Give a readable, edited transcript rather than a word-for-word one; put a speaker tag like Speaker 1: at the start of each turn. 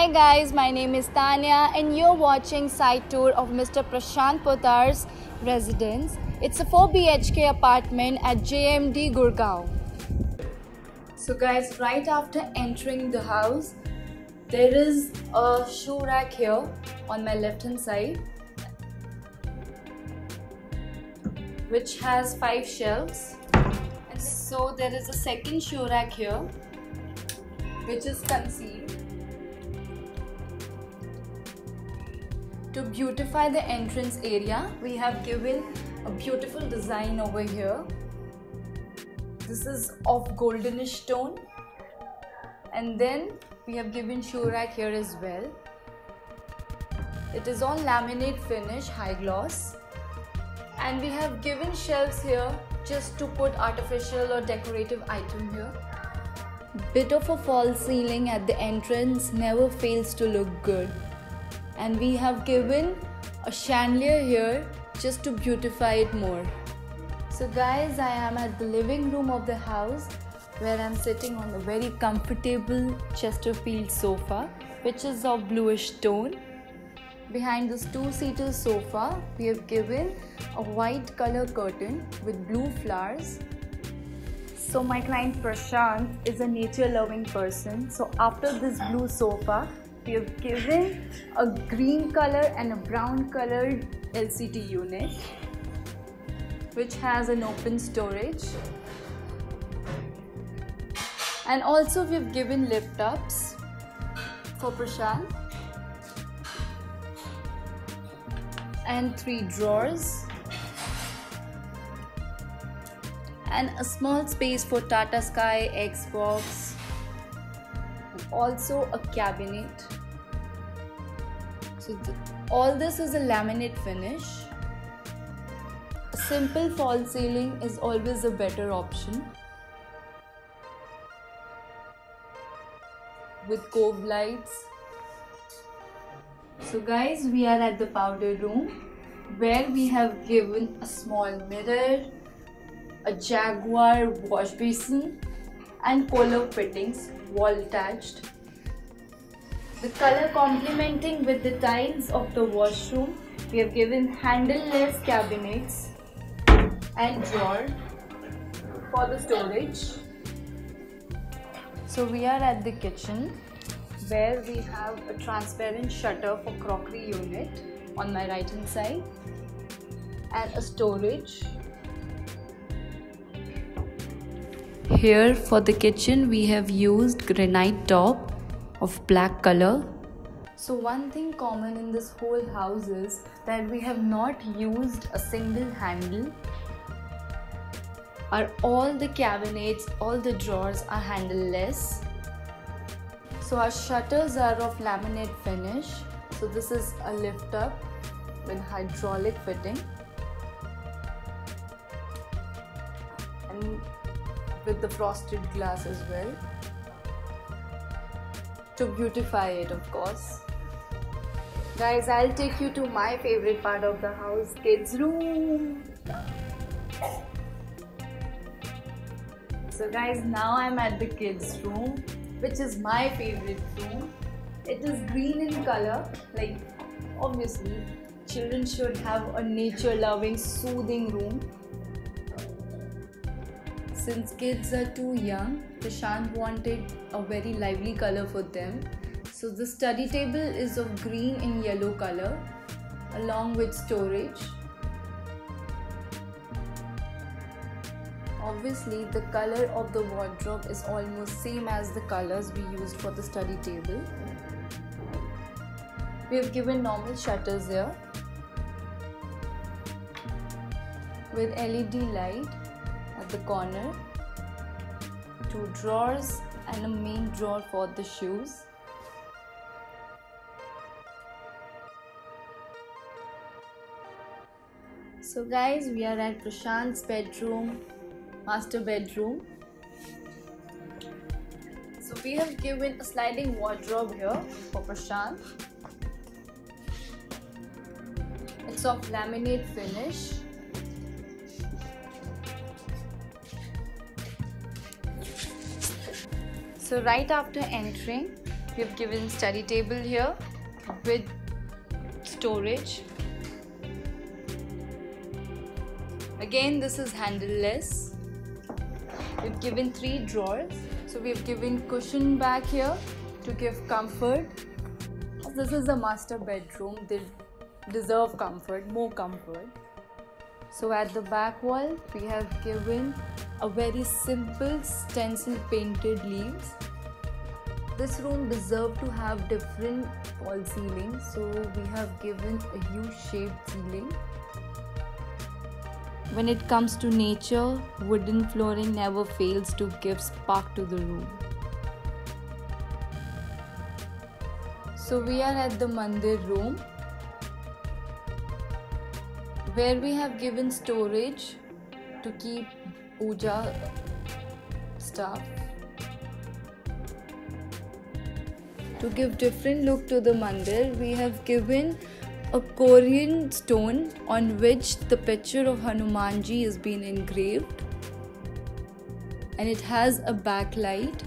Speaker 1: Hi guys, my name is Tanya and you're watching site tour of Mr. Parshant Potar's residence. It's a 4 BHK apartment at JMD Gurugram. So guys, right after entering the house, there is a shoe rack here on my left hand side, which has 5 shelves. And so there is a second shoe rack here, which is concealed. To beautify the entrance area, we have given a beautiful design over here. This is of goldenish tone, and then we have given shoe rack here as well. It is on laminate finish, high gloss, and we have given shelves here just to put artificial or decorative item here. Bit of a false ceiling at the entrance never fails to look good. And we have given a chandelier here just to beautify it more. So guys, I am at the living room of the house where I'm sitting on a very comfortable Chesterfield sofa, which is of bluish tone. Behind this 2-seater sofa, we have given a white color curtain with blue flowers. So my client Parshant is a nature loving person. So after this blue sofa, we have given a green color and a brown colored LCD unit, which has an open storage. And also we have given lift ups for Parshant and 3 drawers and a small space for Tata Sky, Xbox, and also a cabinet. So all this is a laminate finish. A simple false ceiling is always a better option, with cove lights. So guys, we are at the powder room where we have given a small mirror, a Jaguar wash basin and collar fittings, wall attached. The color complementing with the tiles of the washroom, we have given handle-less cabinets and drawer for the storage. So we are at the kitchen where we have a transparent shutter for crockery unit on my right hand side and a storage. Here for the kitchen we have used granite top of black color. So one thing common in this whole house is that we have not used a single handle. All the cabinets, all the drawers are handle-less. So our shutters are of laminate finish. So this is a lift up with hydraulic fitting and with the frosted glass as well, to beautify it, of course. Guys, I'll take you to my favorite part of the house, kids room. So guys, now I'm at the kids room, which is my favorite room. It is green in color. Like, obviously children should have a nature loving, soothing room. Since kids are too young, Parshant wanted a very lively color for them. So the study table is of green and yellow color along with storage. Obviously the color of the wardrobe is almost same as the colors we used for the study table. We have given normal shutters here with LED light at the corner, 2 drawers and a main drawer for the shoes. So guys, we are at Parshant's bedroom, master bedroom. So we have given a sliding wardrobe here for Parshant. It's of laminate finish. So right after entering, We have given study table here with storage. Again, this is handleless. We've given 3 drawers. So we've given cushion back here to give comfort. This is the master bedroom. They deserve comfort, more comfort. So at the back wall, we have given a very simple stencil painted leaves. This room deserves to have different fall ceilings, so we have given a U-shaped ceiling. When it comes to nature, wooden flooring never fails to give spark to the room. So we are at the Mandir room, where we have given storage to keep puja stuff. To give different look to the mandir, we have given a Korean stone on which the picture of Hanumanji is being engraved, and it has a backlight